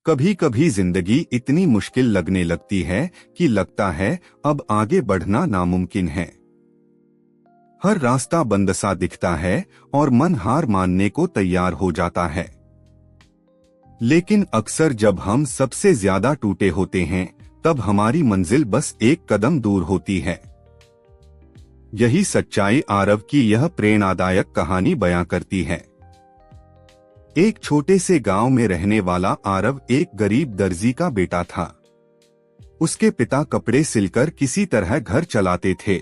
कभी कभी जिंदगी इतनी मुश्किल लगने लगती है कि लगता है अब आगे बढ़ना नामुमकिन है। हर रास्ता बंद सा दिखता है और मन हार मानने को तैयार हो जाता है। लेकिन अक्सर जब हम सबसे ज्यादा टूटे होते हैं तब हमारी मंजिल बस एक कदम दूर होती है। यही सच्चाई आरव की यह प्रेरणादायक कहानी बयां करती है। एक छोटे से गांव में रहने वाला आरव एक गरीब दर्जी का बेटा था। उसके पिता कपड़े सिलकर किसी तरह घर चलाते थे।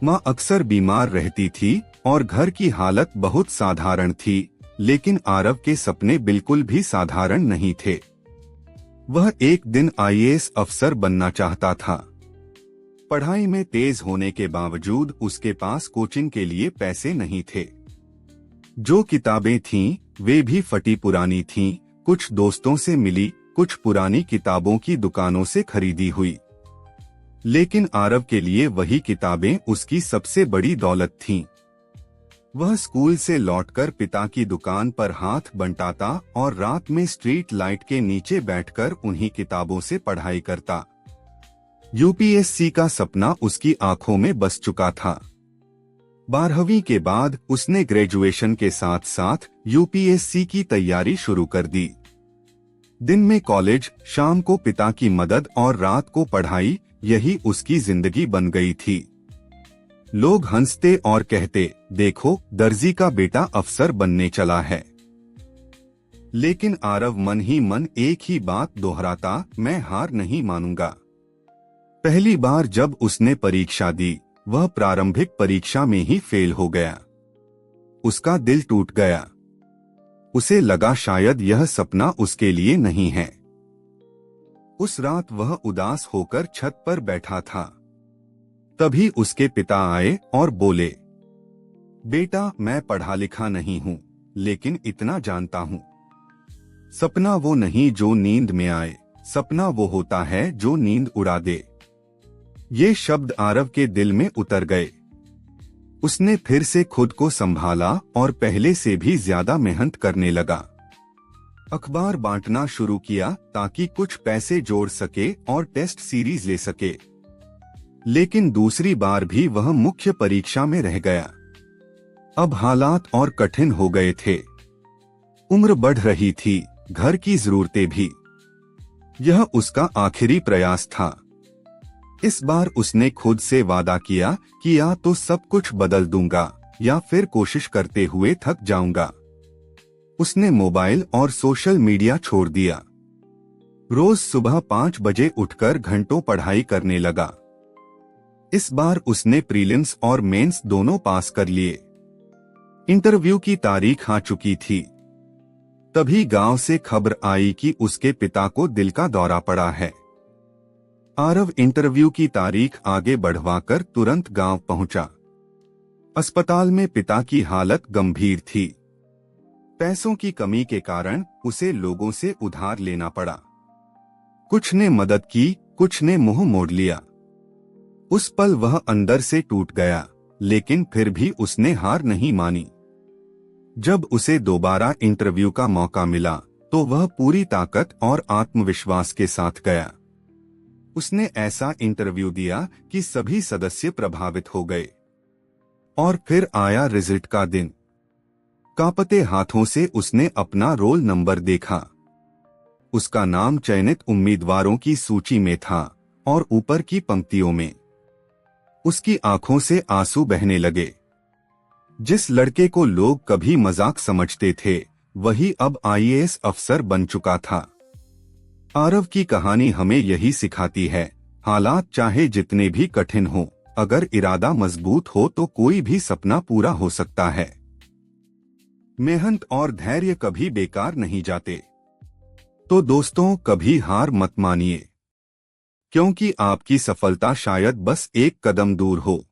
मां अक्सर बीमार रहती थी और घर की हालत बहुत साधारण थी, लेकिन आरव के सपने बिल्कुल भी साधारण नहीं थे। वह एक दिन आईएएस अफसर बनना चाहता था। पढ़ाई में तेज होने के बावजूद उसके पास कोचिंग के लिए पैसे नहीं थे। जो किताबें थीं, वे भी फटी पुरानी थीं, कुछ दोस्तों से मिली, कुछ पुरानी किताबों की दुकानों से खरीदी हुई। लेकिन आरव के लिए वही किताबें उसकी सबसे बड़ी दौलत थीं। वह स्कूल से लौटकर पिता की दुकान पर हाथ बंटाता और रात में स्ट्रीट लाइट के नीचे बैठकर उन्हीं किताबों से पढ़ाई करता। यूपीएससी का सपना उसकी आंखों में बस चुका था। 12वीं के बाद उसने ग्रेजुएशन के साथ साथ यूपीएससी की तैयारी शुरू कर दी। दिन में कॉलेज, शाम को पिता की मदद और रात को पढ़ाई, यही उसकी जिंदगी बन गई थी। लोग हंसते और कहते, देखो दर्जी का बेटा अफसर बनने चला है। लेकिन आरव मन ही मन एक ही बात दोहराता, मैं हार नहीं मानूंगा। पहली बार जब उसने परीक्षा दी, वह प्रारंभिक परीक्षा में ही फेल हो गया। उसका दिल टूट गया। उसे लगा शायद यह सपना उसके लिए नहीं है। उस रात वह उदास होकर छत पर बैठा था। तभी उसके पिता आए और बोले, बेटा मैं पढ़ा लिखा नहीं हूं, लेकिन इतना जानता हूं, सपना वो नहीं जो नींद में आए, सपना वो होता है जो नींद उड़ा दे। ये शब्द आरव के दिल में उतर गए। उसने फिर से खुद को संभाला और पहले से भी ज्यादा मेहनत करने लगा। अखबार बांटना शुरू किया ताकि कुछ पैसे जोड़ सके और टेस्ट सीरीज ले सके। लेकिन दूसरी बार भी वह मुख्य परीक्षा में रह गया। अब हालात और कठिन हो गए थे। उम्र बढ़ रही थी, घर की जरूरतें भी। यह उसका आखिरी प्रयास था। इस बार उसने खुद से वादा किया कि या तो सब कुछ बदल दूंगा या फिर कोशिश करते हुए थक जाऊंगा। उसने मोबाइल और सोशल मीडिया छोड़ दिया। रोज सुबह 5 बजे उठकर घंटों पढ़ाई करने लगा। इस बार उसने प्रीलिम्स और मेंस दोनों पास कर लिए। इंटरव्यू की तारीख आ चुकी थी। तभी गांव से खबर आई कि उसके पिता को दिल का दौरा पड़ा है। आरव इंटरव्यू की तारीख आगे बढ़वाकर तुरंत गांव पहुंचा। अस्पताल में पिता की हालत गंभीर थी। पैसों की कमी के कारण उसे लोगों से उधार लेना पड़ा। कुछ ने मदद की, कुछ ने मुंह मोड़ लिया। उस पल वह अंदर से टूट गया, लेकिन फिर भी उसने हार नहीं मानी। जब उसे दोबारा इंटरव्यू का मौका मिला तो वह पूरी ताकत और आत्मविश्वास के साथ गया। उसने ऐसा इंटरव्यू दिया कि सभी सदस्य प्रभावित हो गए। और फिर आया रिजल्ट का दिन। कांपते हाथों से उसने अपना रोल नंबर देखा। उसका नाम चयनित उम्मीदवारों की सूची में था और ऊपर की पंक्तियों में। उसकी आंखों से आंसू बहने लगे। जिस लड़के को लोग कभी मजाक समझते थे, वही अब आईएएस अफसर बन चुका था। आरव की कहानी हमें यही सिखाती है, हालात चाहे जितने भी कठिन हो, अगर इरादा मजबूत हो तो कोई भी सपना पूरा हो सकता है। मेहनत और धैर्य कभी बेकार नहीं जाते। तो दोस्तों, कभी हार मत मानिए, क्योंकि आपकी सफलता शायद बस एक कदम दूर हो।